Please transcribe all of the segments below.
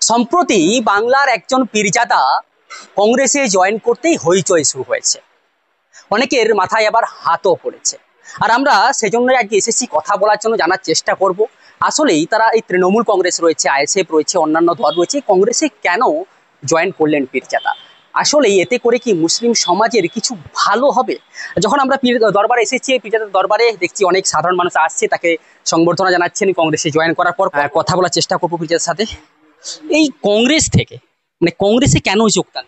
সম্প্রতি বাংলার একজন পীরজাদা কংগ্রেসে জয়েন করতেই হইচই শুরু হয়েছে। অনেকের মাথায় আবার হাতও পড়েছে। আর আমরা সেজন্য আজকে এসেছি কথা বলার জন্য, জানার চেষ্টা করব আসলেই তারা এই তৃণমূল কংগ্রেস রয়েছে, আইএসএফ রয়েছে, অন্যান্য দল রয়েছে, কংগ্রেসে কেন জয়েন করলেন পীরজাদা। আসলে এতে করে কি মুসলিম সমাজের কিছু ভালো হবে? যখন আমরা পীর দরবারে এসেছি, পীরজাদার দরবারে দেখছি অনেক সাধারণ মানুষ আসছে, তাকে সংবর্ধনা জানাচ্ছেন। কংগ্রেসে জয়েন করার পর কথা বলার চেষ্টা করবো পীরজাদার সাথে। এই কংগ্রেস থেকে মানে কংগ্রেসে কেন যোগদান?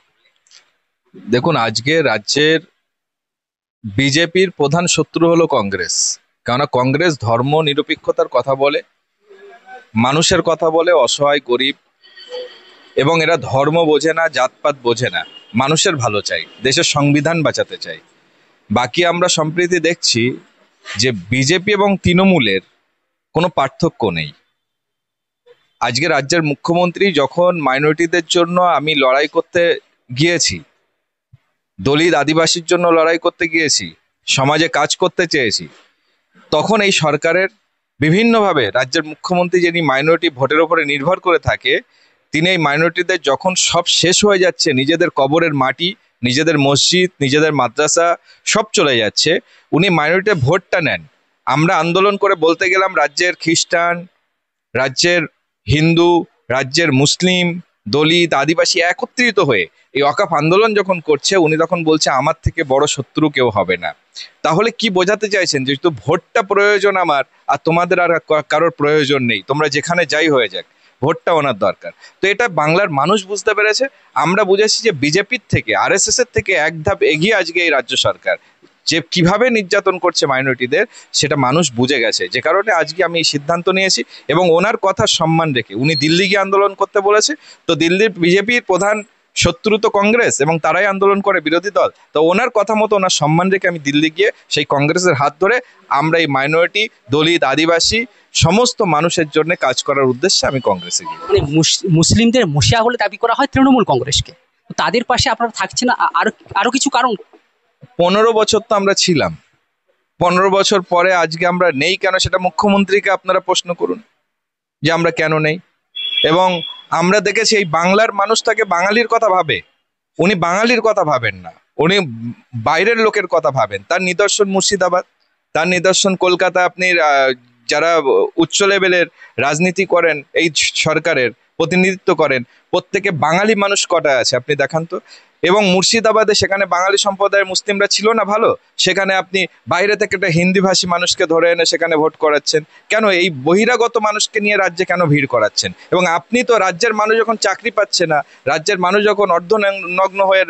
দেখুন, আজকে রাজ্যের বিজেপির প্রধান শত্রু হলো কংগ্রেস। কেননা কংগ্রেস ধর্ম নিরপেক্ষতার কথা বলে, মানুষের কথা বলে, অসহায় গরিব, এবং এরা ধর্ম বোঝে না, জাতপাত বোঝে না, মানুষের ভালো চাই, দেশের সংবিধান বাঁচাতে চাই। বাকি আমরা সম্প্রতি দেখছি যে বিজেপি এবং তৃণমূলের কোনো পার্থক্য নেই। আজকে রাজ্যের মুখ্যমন্ত্রী যখন মাইনরিটিদের জন্য আমি লড়াই করতে গিয়েছি, দলিত আদিবাসীর জন্য লড়াই করতে গিয়েছি, সমাজে কাজ করতে চেয়েছি, তখন এই সরকারের বিভিন্নভাবে রাজ্যের মুখ্যমন্ত্রী যিনি মাইনরিটি ভোটের উপরে নির্ভর করে থাকে, তিনি এই মাইনরিটিদের যখন সব শেষ হয়ে যাচ্ছে, নিজেদের কবরের মাটি, নিজেদের মসজিদ, নিজেদের মাদ্রাসা সব চলে যাচ্ছে, উনি মাইনরিটির ভোটটা নেন। আমরা আন্দোলন করে বলতে গেলাম রাজ্যের খ্রিস্টান, রাজ্যের হিন্দু, রাজ্যের মুসলিম, দলিত আদিবাসী একত্রিত হয়ে এই ওয়াকফ আন্দোলন যখন করছে, উনি তখন বলছে আমার থেকে বড় শত্রু কেউ হবে না। তাহলে কি বোঝাতে চাইছেন? যেহেতু ভোটটা প্রয়োজন আমার, আর তোমাদের আর কারোর প্রয়োজন নেই, তোমরা যেখানে যাই হয়ে যাক, ভোটটা ওনার দরকার। তো এটা বাংলার মানুষ বুঝতে পেরেছে। আমরা বুঝেছি যে বিজেপির থেকে, আরএসএস এর থেকে এক ধাপ এগিয়ে আজকে এই রাজ্য সরকার যে কিভাবে নির্যাতন করছে মাইনরিটিদের, সেটা মানুষ বুঝে গেছে। যে কারণে আজকে আমি এই সিদ্ধান্ত নিয়েছি, এবং ওনার কথা সম্মান রেখে উনি দিল্লি গিয়ে আন্দোলন করতে বলেছে। তো দিল্লির বিজেপির প্রধান শত্রু তো কংগ্রেস, এবং তারাই আন্দোলন করে, বিরোধী দল। তো ওনার কথা মতো, ওনার সম্মান রেখে আমি দিল্লি গিয়ে সেই কংগ্রেসের হাত ধরে আমরা এই মাইনরিটি, দলিত, আদিবাসী সমস্ত মানুষের জন্য কাজ করার উদ্দেশ্যে আমি কংগ্রেসে গিয়ে। মানে মুসলিমদের মুশিয়া বলে দাবি করা হয় তৃণমূল কংগ্রেসকে, তাদের পাশে আপনারা থাকছেন না? আরো কিছু কারণ? 15 বছর তো আমরা ছিলাম, 15 বছর পরে আজকে আমরা নেই কেন, সেটা মুখ্যমন্ত্রীকে আপনারা প্রশ্ন করুন যে আমরা কেন নেই। এবং আমরা দেখেছি এই বাংলার মানুষ তাকে বাঙালির কথা ভাবে, উনি বাঙালির কথা ভাবেন না, উনি বাইরের লোকের কথা ভাবেন। তার নিদর্শন মুর্শিদাবাদ, তার নিদর্শন কলকাতা। আপনি যারা উচ্চ লেভেলের রাজনীতি করেন, এই সরকারের প্রতিনিধিত্ব করেন, প্রত্যেকে বাঙালি মানুষ কটা আছে আপনি দেখান তো। এবং মুর্শিদাবাদে সেখানে বাঙালি সম্প্রদায়ের মুসলিমরা ছিল না ভালো, সেখানে আপনি বাইরে থেকে একটা হিন্দিভাষী মানুষকে ধরে এনে সেখানে ভোট করাচ্ছেন কেন? এই বহিরাগত মানুষকে নিয়ে রাজ্যে কেন ভিড় করাচ্ছেন? এবং আপনি তো রাজ্যের মানুষ যখন চাকরি পাচ্ছে না, রাজ্যের মানুষ যখন অর্ধনগ্ন হয়ে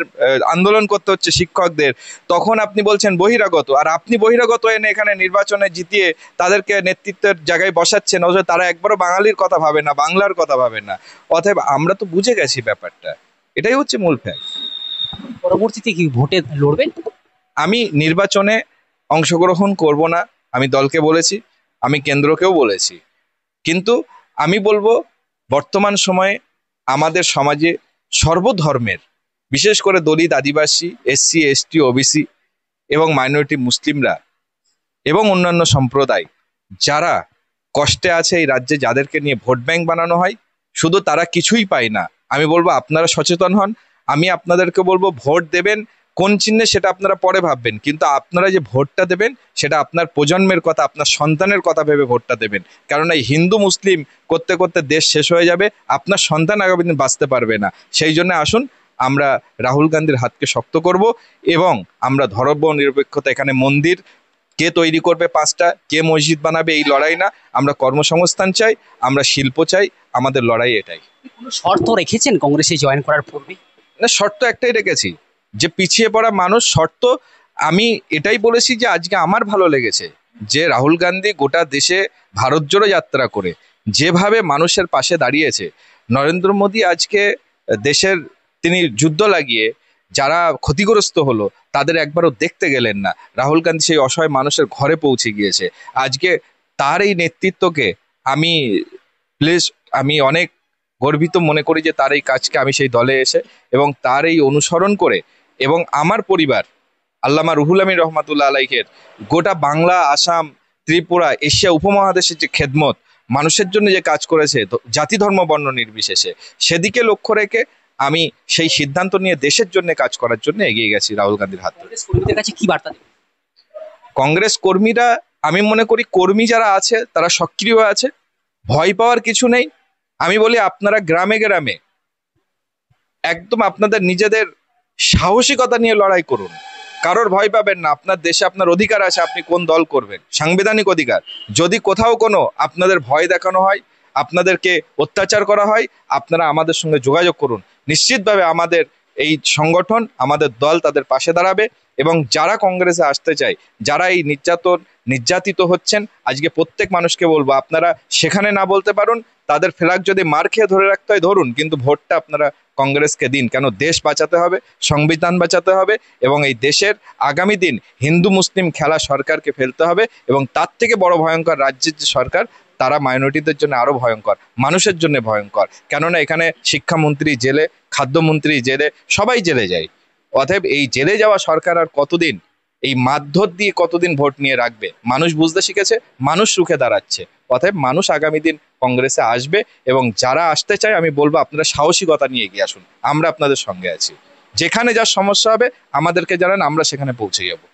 আন্দোলন করতে হচ্ছে শিক্ষকদের, তখন আপনি বলছেন বহিরাগত। আর আপনি বহিরাগত এনে এখানে নির্বাচনে জিতিয়ে তাদেরকে নেতৃত্বের জায়গায় বসাচ্ছেন, অথচ তারা একবারও বাঙালির কথা ভাবে না, বাংলার কথা ভাবে না। অতএব আমরা তো বুঝে গেছি ব্যাপারটা, এটাই হচ্ছে মূল ফ্যাক্ট। পরবর্তীতে কি ভোটে লড়বেন? আমি নির্বাচনে অংশগ্রহণ করব না, আমি দলকে বলেছি, আমি কেন্দ্রকেও বলেছি। কিন্তু আমি বলবো, বর্তমান সময়ে আমাদের সমাজে সর্বধর্মের, বিশেষ করে দলিত, আদিবাসী, এসসি, এসটি, ওবিসি এবং মাইনরিটি মুসলিমরা এবং অন্যান্য সম্প্রদায় যারা কষ্টে আছে এই রাজ্যে, যাদেরকে নিয়ে ভোট ব্যাংক বানানো হয়, শুধু তারা কিছুই পায় না। আমি বলবো আপনারা সচেতন হন। আমি আপনাদেরকে বলবো ভোট দেবেন কোন চিহ্নে সেটা আপনারা পরে ভাববেন, কিন্তু আপনারা যে ভোটটা দেবেন সেটা আপনার প্রজন্মের কথা, আপনার সন্তানের কথা ভেবে ভোটটা দেবেন। কারণ এই হিন্দু মুসলিম করতে করতে দেশ শেষ হয়ে যাবে, আপনার সন্তান আগামী দিন বাঁচতে পারবে না। সেই জন্য আসুন আমরা রাহুল গান্ধীর হাতকে শক্ত করব, এবং আমরা ধর্ম নিরপেক্ষতা, এখানে মন্দির কে তৈরি করবে 5টা, কে মসজিদ বানাবে, এই লড়াই না। আমরা কর্মসংস্থান চাই, আমরা শিল্প চাই, আমাদের লড়াই এটাই। কোনো শর্ত রেখেছেন কংগ্রেসে জয়েন করার পূর্বে? না, শর্ত একটাই রেখেছি, যে পিছিয়ে পড়া মানুষ। শর্ত আমি এটাই বলেছি যে আজকে আমার ভালো লেগেছে যে রাহুল গান্ধী গোটা দেশে ভারত জোড়ো যাত্রা করে যেভাবে মানুষের পাশে দাঁড়িয়েছে। নরেন্দ্র মোদী আজকে দেশের, তিনি যুদ্ধ লাগিয়ে যারা ক্ষতিগ্রস্ত হলো তাদের একবারও দেখতে গেলেন না। রাহুল গান্ধী সেই অসহায় মানুষের ঘরে পৌঁছে গিয়েছে। আজকে তার এই নেতৃত্বকে আমি আমি অনেক গর্বিত মনে করি যে তার এই কাজকে আমি সেই দলে এসে এবং তার এই অনুসরণ করে, এবং আমার পরিবার আল্লামা রুহুল আমিন রহমাতুল্লাহ আলাইহের গোটা বাংলা, আসাম, ত্রিপুরা, এশিয়া উপমহাদেশের যে খেদমত, মানুষের জন্য যে কাজ করেছে জাতি ধর্ম বর্ণ নির্বিশেষে, সেদিকে লক্ষ্য রেখে আমি সেই সিদ্ধান্ত নিয়ে দেশের জন্য কাজ করার জন্য এগিয়ে গেছি রাহুল গান্ধীর হাত ধরে। কংগ্রেস কর্মীদের কাছে কি বার্তা দেবেন? কংগ্রেস কর্মীরা, আমি মনে করি কর্মী যারা আছে তারা সক্রিয় আছে, ভয় পাওয়ার কিছু নেই। আমি বলি আপনারা গ্রামে গ্রামে একদম আপনাদের নিজেদের সাহসিকতা নিয়ে লড়াই করুন, কারোর ভয় পাবেন না। আপনার দেশে আপনার অধিকার আছে, আপনি কোন দল করবেন, সাংবিধানিক অধিকার। যদি কোথাও কোনো আপনাদের ভয় দেখানো হয়, আপনাদেরকে অত্যাচার করা হয়, আপনারা আমাদের সঙ্গে যোগাযোগ করুন। নিশ্চিতভাবে আমাদের এই সংগঠন, আমাদের দল তাদের পাশে দাঁড়াবে। এবং যারা কংগ্রেসে আসতে চায়, যারা এই নির্যাতিত হচ্ছেন, আজকে প্রত্যেক মানুষকে বলবো আপনারা সেখানে না বলতে পারুন, তাদের ফ্ল্যাগ যদি মার খেয়ে ধরে রাখতে হয় ধরুন, কিন্তু ভোটটা আপনারা কংগ্রেসকে দিন। কেন, দেশ বাঁচাতে হবে, সংবিধান বাঁচাতে হবে, এবং এই দেশের আগামী দিন হিন্দু মুসলিম খেলা সরকারকে ফেলতে হবে। এবং তার থেকে বড় ভয়ঙ্কর রাজ্যের যে সরকার, তারা মাইনরিটিদের জন্য আরো ভয়ঙ্কর, মানুষের জন্য ভয়ঙ্কর। কেননা এখানে শিক্ষামন্ত্রী জেলে, খাদ্যমন্ত্রী জেলে, সবাই জেলে যায়। অতএব এই জেলে যাওয়া সরকার আর কতদিন এই মারধর দিয়ে কতদিন ভোট নিয়ে রাখবে? মানুষ বুঝতে শিখেছে, মানুষ রুখে দাঁড়াচ্ছে। অতএব মানুষ আগামী দিন কংগ্রেসে আসবে, এবং যারা আসতে চায় আমি বলবো আপনারা সাহসিকতা নিয়ে এগিয়ে আসুন, আমরা আপনাদের সঙ্গে আছি। যেখানে যার সমস্যা হবে আমাদেরকে জানান, আমরা সেখানে পৌঁছে যাবো।